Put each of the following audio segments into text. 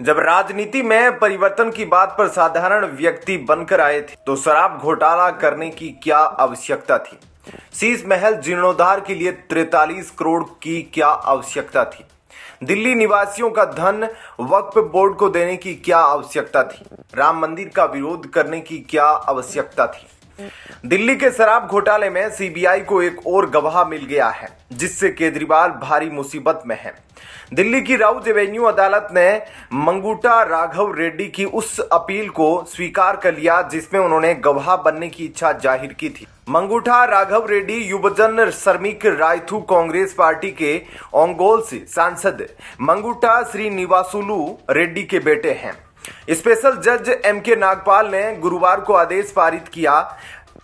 जब राजनीति में परिवर्तन की बात पर साधारण व्यक्ति बनकर आए थे तो शराब घोटाला करने की क्या आवश्यकता थी? शीश महल जीर्णोद्धार के लिए 43 करोड़ की क्या आवश्यकता थी? दिल्ली निवासियों का धन वक्फ बोर्ड को देने की क्या आवश्यकता थी? राम मंदिर का विरोध करने की क्या आवश्यकता थी? दिल्ली के शराब घोटाले में सीबीआई को एक और गवाह मिल गया है, जिससे केजरीवाल भारी मुसीबत में है। दिल्ली की राउज एवेन्यू अदालत ने मंगूटा राघव रेड्डी की उस अपील को स्वीकार कर लिया जिसमें उन्होंने गवाह बनने की इच्छा जाहिर की थी। मंगूटा राघव रेड्डी युवजन श्रमिक रायथू कांग्रेस पार्टी के ओंगोल से सांसद मंगूटा श्रीनिवासुलु रेड्डी के बेटे हैं। स्पेशल जज एम.के. नागपाल ने गुरुवार को आदेश पारित किया।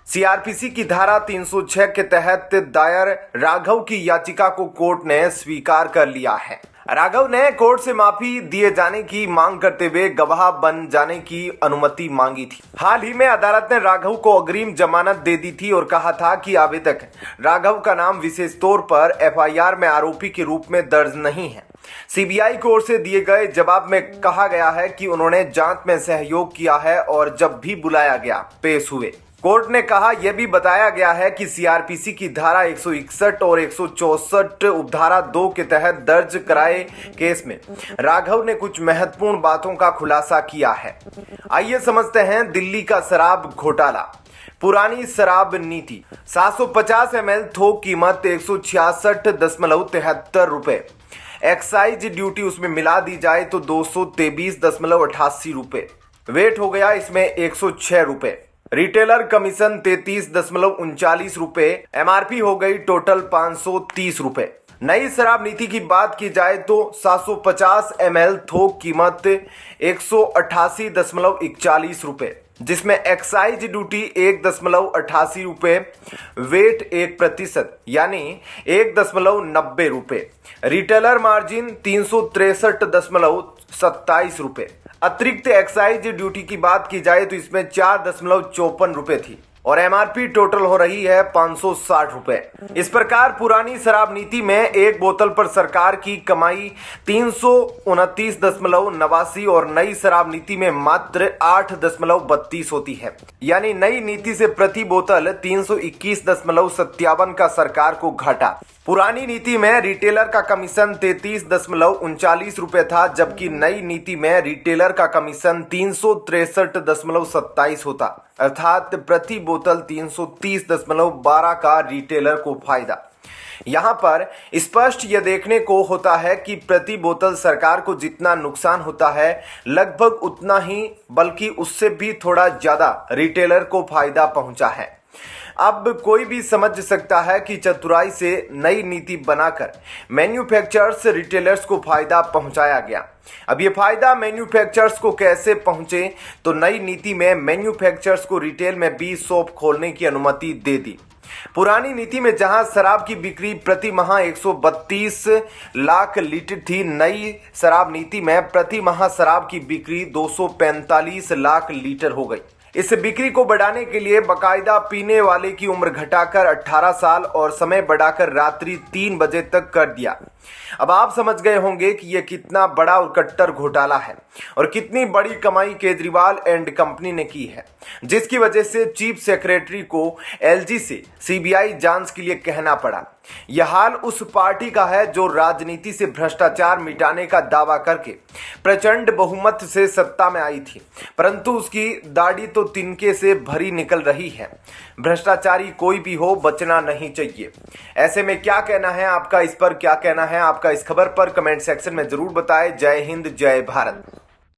सीआरपीसी की धारा 306 के तहत दायर राघव की याचिका को कोर्ट ने स्वीकार कर लिया है। राघव ने कोर्ट से माफी दिए जाने की मांग करते हुए गवाह बन जाने की अनुमति मांगी थी। हाल ही में अदालत ने राघव को अग्रिम जमानत दे दी थी और कहा था कि आवेदक राघव का नाम विशेष तौर पर एफआईआर में आरोपी के रूप में दर्ज नहीं है। सीबीआई की ओर से दिए गए जवाब में कहा गया है कि उन्होंने जांच में सहयोग किया है और जब भी बुलाया गया पेश हुए। कोर्ट ने कहा यह भी बताया गया है कि सीआरपीसी की धारा 161 और 164 उपधारा 2 के तहत दर्ज कराए केस में राघव ने कुछ महत्वपूर्ण बातों का खुलासा किया है। आइए समझते हैं दिल्ली का शराब घोटाला। पुरानी शराब नीति 750 ml थोक कीमत 166.73 रुपए। एक्साइज ड्यूटी उसमें मिला दी जाए तो 223.88 रुपए। वेट हो गया इसमें 106 रुपए। रिटेलर कमीशन 33.39 रुपए। एमआरपी हो गई टोटल 530 रुपए। नई शराब नीति की बात की जाए तो 750 ml थोक कीमत 188.41 रुपए, जिसमें एक्साइज ड्यूटी 1.88 रुपए, वेट 1% यानी 1.90 रुपए, रिटेलर मार्जिन 363.27 रुपए। अतिरिक्त एक्साइज ड्यूटी की बात की जाए तो इसमें 4.54 रुपए थी और एमआरपी टोटल हो रही है 560 रुपए। इस प्रकार पुरानी शराब नीति में एक बोतल पर सरकार की कमाई 329.89 और नई शराब नीति में मात्र 8.32 होती है। यानी नई नीति से प्रति बोतल 321.57 का सरकार को घाटा। पुरानी नीति में रिटेलर का कमीशन 33.39 रुपए था, जबकि नई नीति में रिटेलर का कमीशन 363.27 होता, अर्थात प्रति बोतल 330.12 का रिटेलर को फायदा। यहाँ पर स्पष्ट यह देखने को होता है कि प्रति बोतल सरकार को जितना नुकसान होता है लगभग उतना ही बल्कि उससे भी थोड़ा ज्यादा रिटेलर को फायदा पहुंचा है। अब कोई भी समझ सकता है कि चतुराई से नई नीति बनाकर मैन्युफैक्चरर्स रिटेलर्स को फायदा पहुंचाया गया। अब ये फायदा मैन्युफैक्चरर्स को कैसे पहुंचे, तो नई नीति में मैन्युफैक्चरर्स को रिटेल में भी शॉप खोलने की अनुमति दे दी। पुरानी नीति में जहां शराब की बिक्री प्रति माह 132 लाख लीटर थी, नई शराब नीति में प्रति माह शराब की बिक्री 245 लाख लीटर हो गई। इस बिक्री को बढ़ाने के लिए बकायदा पीने वाले की उम्र घटाकर 18 साल और समय बढ़ाकर रात्रि 3 बजे तक कर दिया। अब आप समझ गए होंगे कि यह कितना बड़ा और कट्टर घोटाला है और कितनी बड़ी कमाई केजरीवाल एंड कंपनी ने की है, जिसकी वजह से चीफ सेक्रेटरी को एलजी से सीबीआई जांच के लिए कहना पड़ा। यह हाल उस पार्टी का है जो राजनीति से भ्रष्टाचार मिटाने का दावा करके प्रचंड बहुमत से सत्ता में आई थी, परंतु उसकी दाढ़ी तो तिनके से भरी निकल रही है। भ्रष्टाचारी कोई भी हो, बचना नहीं चाहिए। ऐसे में क्या कहना है आपका, इस पर क्या कहना है आपका, इस खबर पर कमेंट सेक्शन में जरूर बताएं। जय हिंद, जय भारत।